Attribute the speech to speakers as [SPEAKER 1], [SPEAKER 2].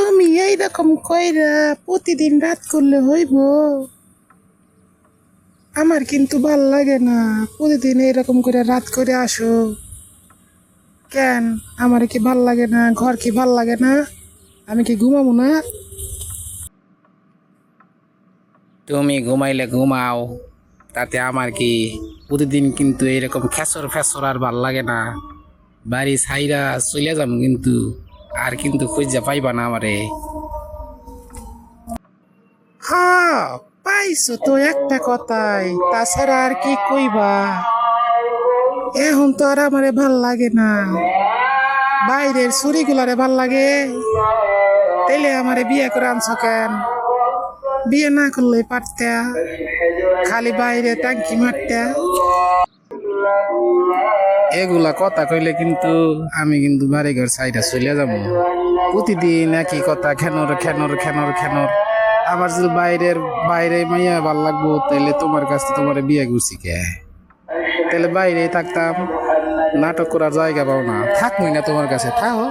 [SPEAKER 1] তুমি এইরকম কইরা প্রতিদিন রাত করলে হইব? আমার কিন্তু ভাল লাগে না প্রতিদিন এইরকম করে রাত করে আসো। কেন আমার কি ভাল লাগে না? ঘর কি ভাল লাগে না? আমি কি ঘুমাবো না?
[SPEAKER 2] তুমি ঘুমাইলে ঘুমাও, তাতে আমার কি? প্রতিদিন কিন্তু এরকম খেসর ফেসর আর ভাল লাগে না। বাড়ি ছাইরা চলে যাম কিন্তু, আর কিন্তু খুঁজা পাইবা না আমারে।
[SPEAKER 1] হ্যাঁ, পাইছো তো একটা কথাই, তাছাড়া আর কি কইবা? এখন তো আর আমারে ভাল লাগে না, বাইরের ছুরিগুলারে ভাল লাগে। তাইলে আমারে বিয়ে করে আনছো কেন? বিয়ে না করলে পারতে, খালি বাইরে টাঙ্কি মারতে।
[SPEAKER 2] এগুলা কথা কইলে কিন্তু আমি কিন্তু বাড়ি ঘর ছাইরা চলে যাবো। প্রতিদিন একই কথা, খেনর খেনর খেনর খেনর। আবার যদি বাইরে মাইয়া ভাল লাগবো, তাইলে তোমার কাছে তোমার বিয়ে করছি কে? তাহলে বাইরেই থাকতাম, নাটক করার জায়গা পাও না, থাকবই না তোমার কাছে, থাকো।